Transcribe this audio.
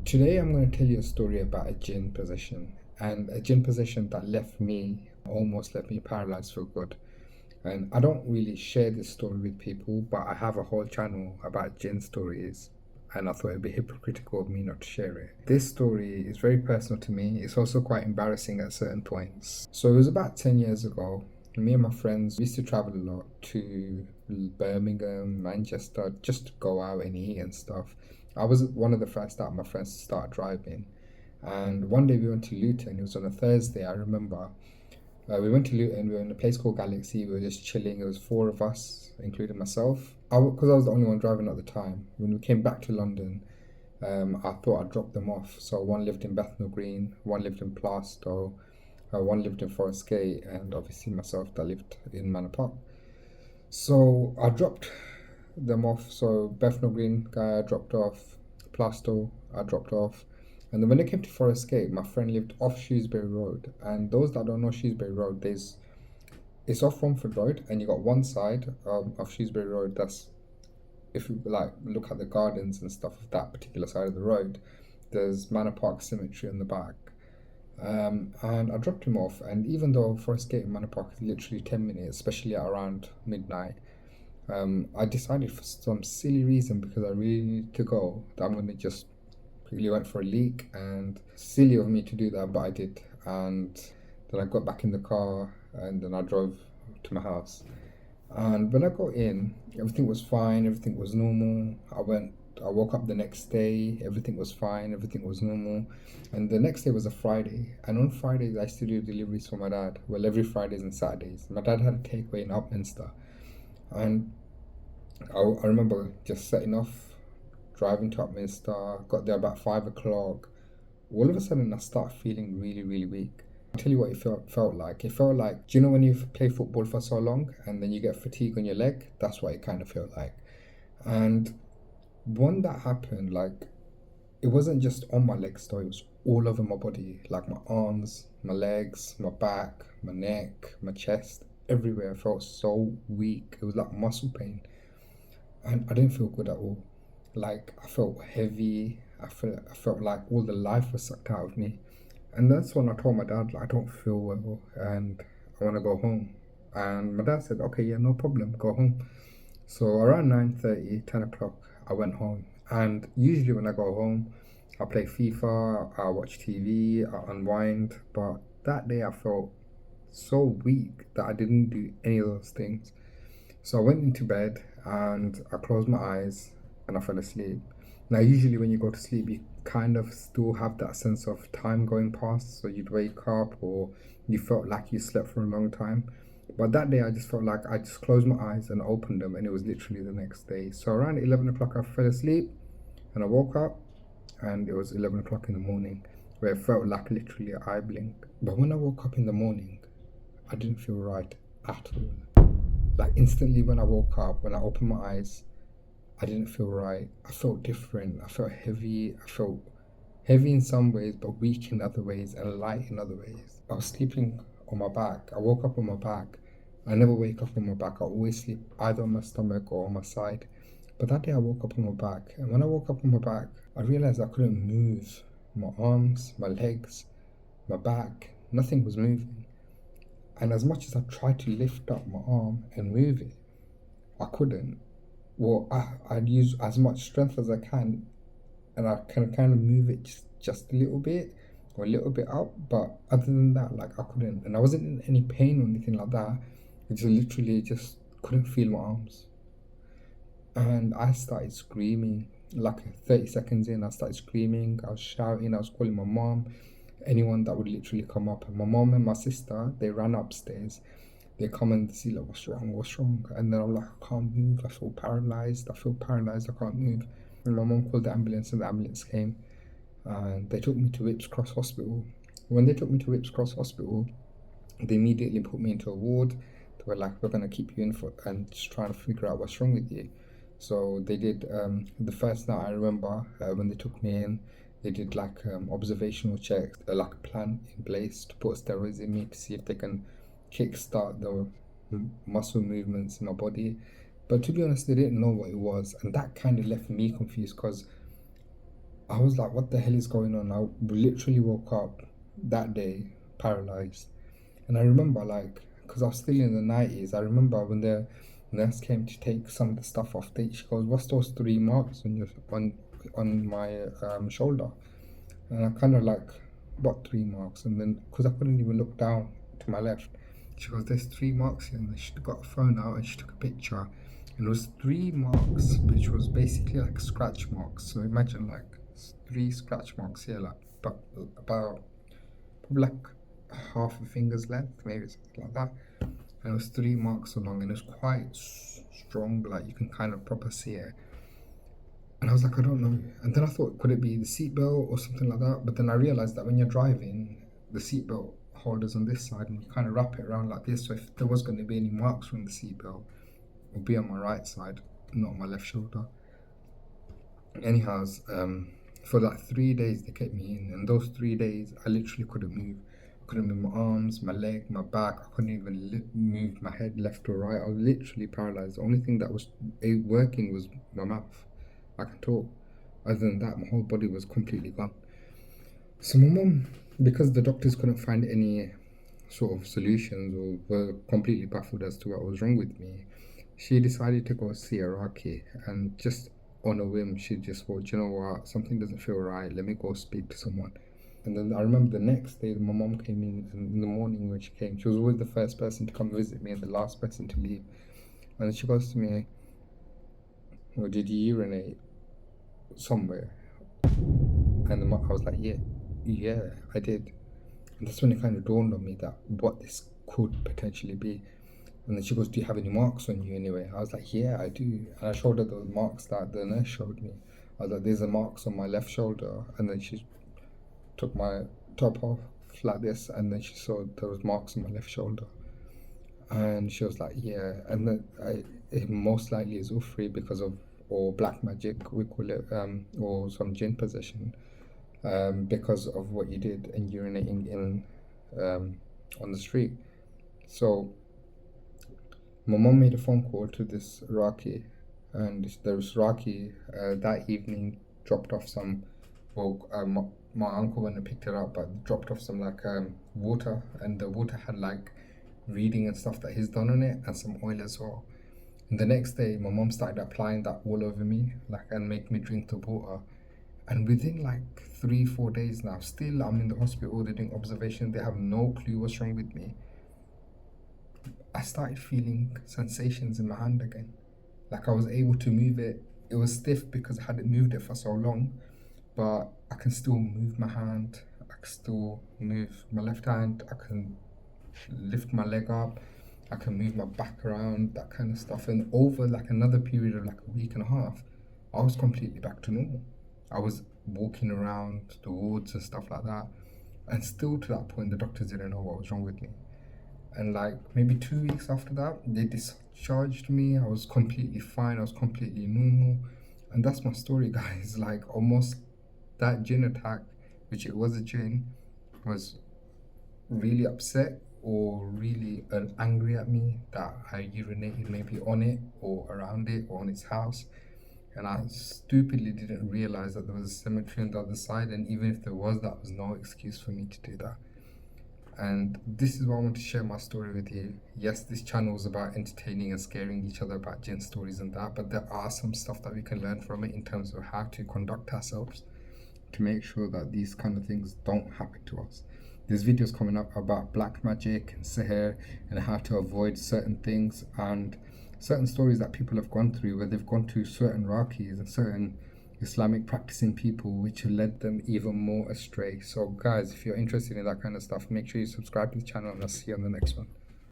Today I'm going to tell you a story about a jinn possession and a jinn possession that almost left me paralyzed for good. And I don't really share this story with people, but I have a whole channel about jinn stories and I thought it'd be hypocritical of me not to share it. This story is very personal to me. It's also quite embarrassing at certain points. So it was about 10 years ago. Me and my friends used to travel a lot to Birmingham, Manchester, just to go out and eat and stuff. I was one of the first out of my friends to start driving. And one day we went to Luton. It was on a Thursday, I remember. We went to Luton. We were in a place called Galaxy. We were just chilling. It was four of us, including myself. Because I was the only one driving at the time. When we came back to London, I thought I'd drop them off. So one lived in Bethnal Green, one lived in Plaistow, one lived in Forest Gate, and obviously myself that lived in Manor Park. So I dropped them off. So Bethnal Green guy I dropped off, Plaistow I dropped off, and then when it came to Forest Gate, my friend lived off Shrewsbury Road. And those that don't know Shrewsbury Road, it's off Romford Road, and you got one side of Shrewsbury Road that's, if you like look at the gardens and stuff of that particular side of the road, there's Manor Park Cemetery on the back. And I dropped him off, and even though Forest Gate and Manor Park is literally 10 minutes, especially at around midnight, I decided for some silly reason, because I really needed to go, that I'm going to just quickly went for a leak. And silly of me to do that, but I did. And then I got back in the car and then I drove to my house. And when I got in, everything was fine, everything was normal. I woke up the next day, everything was fine, everything was normal. And the next day was a Friday. And on Fridays, I used to do deliveries for my dad. Well, every Fridays and Saturdays. My dad had a takeaway in Upminster. And I remember just setting off, driving to Upminster, got there about 5 o'clock. All of a sudden, I started feeling really, really weak. I'll tell you what it felt like. It felt like, do you know when you play football for so long and then you get fatigue on your leg? That's what it kind of felt like. And when that happened, like, it wasn't just on my legs though, it was all over my body, like my arms, my legs, my back, my neck, my chest, everywhere. I felt so weak. It was like muscle pain. And I didn't feel good at all. Like, I felt heavy. I felt like all the life was sucked out of me. And that's when I told my dad, like, I don't feel well and I want to go home. And my dad said, okay, yeah, no problem, go home. So around 9:30, 10 o'clock, I went home. And usually when I go home, I play FIFA, I watch TV, I unwind. But that day I felt so weak that I didn't do any of those things. So I went into bed and I closed my eyes and I fell asleep. Now, usually when you go to sleep, you kind of still have that sense of time going past. So you'd wake up or you felt like you slept for a long time. But that day I just felt like I just closed my eyes and opened them and it was literally the next day. So around 11 o'clock I fell asleep and I woke up and it was 11 o'clock in the morning, where it felt like literally an eye blink. But when I woke up in the morning, I didn't feel right at all. Like, instantly when I woke up, when I opened my eyes, I didn't feel right. I felt different. I felt heavy. I felt heavy in some ways, but weak in other ways and light in other ways. I was sleeping on my back. I woke up on my back. I never wake up on my back. I always sleep either on my stomach or on my side. But that day I woke up on my back. And when I woke up on my back, I realized I couldn't move. My arms, my legs, my back, nothing was moving. And as much as I tried to lift up my arm and move it, I couldn't. Well, I'd use as much strength as I can, and I can kind of move it just a little bit or a little bit up. But other than that, like, I couldn't. And I wasn't in any pain or anything like that. I just literally just couldn't feel my arms. And I started screaming. Like 30 seconds in, I started screaming. I was shouting. I was calling my mom, anyone that would literally come up. And my mom and my sister, they ran upstairs. They come and see, like, what's wrong? And then I'm like, I can't move. I feel paralyzed. I can't move. And my mom called the ambulance and the ambulance came. And they took me to Whipps Cross Hospital. When they took me to Whipps Cross Hospital, they immediately put me into a ward. They were like, we're going to keep you in for and just trying to figure out what's wrong with you. So they did, the first night I remember, when they took me in, they did like observational checks, like a plan in place to put steroids in me to see if they can kickstart the muscle movements in my body. But to be honest, they didn't know what it was, and that kind of left me confused, because I was like, what the hell is going on? I literally woke up that day paralyzed. And I remember, like, because I was still in the 90s, I remember when the nurse came to take some of the stuff off, she goes, what's those three marks on on my shoulder? And I kind of like, what three marks? And then, because I couldn't even look down to my left, she goes, there's three marks here. And then she got a phone out and she took a picture. And it was three marks, which was basically like scratch marks. So imagine like three scratch marks here, like but about probably like half a finger's length, maybe something like that. And it was three marks along, and it was quite strong, like you can kind of proper see it. And I was like, I don't know. And then I thought, could it be the seatbelt or something like that? But then I realized that when you're driving, the seatbelt holder's on this side, and you kind of wrap it around like this. So if there was going to be any marks from the seatbelt, it would be on my right side, not on my left shoulder. Anyhow, for like 3 days they kept me in, and those 3 days I literally couldn't move. I couldn't move my arms, my leg, my back. I couldn't even move my head left or right. I was literally paralyzed. The only thing that was working was my mouth. I could talk. Other than that, my whole body was completely gone. So my mum, because the doctors couldn't find any sort of solutions or were completely baffled as to what was wrong with me, she decided to go see a Raki, and just on a whim, she just thought, you know what, something doesn't feel right, let me go speak to someone. And then I remember the next day, my mom came in the morning. When she came, she was always the first person to come visit me and the last person to leave. And she goes to me, well, did you urinate somewhere? And I was like, yeah, I did. And that's when it kind of dawned on me that what this could potentially be. And then she goes, do you have any marks on you anyway? I was like, yeah, I do. And I showed her the marks that the nurse showed me. I was like, there's a marks on my left shoulder. And then she took my top off like this, and then she saw there was marks on my left shoulder. And she was like, yeah. And then it most likely is Ufri because of, or black magic, we call it, or some jinn possession, because of what you did and urinating in on the street. So my mom made a phone call to this Raki, and this Raki that evening dropped off some. Well, my uncle went and picked it up, but dropped off some like water, and the water had like reading and stuff that he's done on it, and some oil as well. And the next day, my mom started applying that all over me, like, and make me drink the water. And within like 3-4 days now, still I'm in the hospital. They're doing observation. They have no clue what's wrong with me. I started feeling sensations in my hand again. Like I was able to move it. It was stiff because I hadn't moved it for so long, but I can still move my hand. I can still move my left hand. I can lift my leg up. I can move my back around, that kind of stuff. And over like another period of like a week and a half, I was completely back to normal. I was walking around the wards and stuff like that. And still to that point, the doctors didn't know what was wrong with me. And like maybe 2 weeks after that, they discharged me. I was completely fine. I was completely normal. And that's my story, guys. Like almost that jinn attack, which it was a jinn, was really upset or really angry at me that I urinated maybe on it or around it or on its house. And I stupidly didn't realize that there was a cemetery on the other side. And even if there was, that was no excuse for me to do that. And this is why I want to share my story with you. Yes, this channel is about entertaining and scaring each other about jinn stories and that, but there are some stuff that we can learn from it in terms of how to conduct ourselves to make sure that these kind of things don't happen to us. There's videos coming up about black magic and sihr and how to avoid certain things, and certain stories that people have gone through where they've gone to certain Rakis and certain Islamic practicing people, which led them even more astray. So guys, if you're interested in that kind of stuff, make sure you subscribe to the channel, and I'll see you on the next one.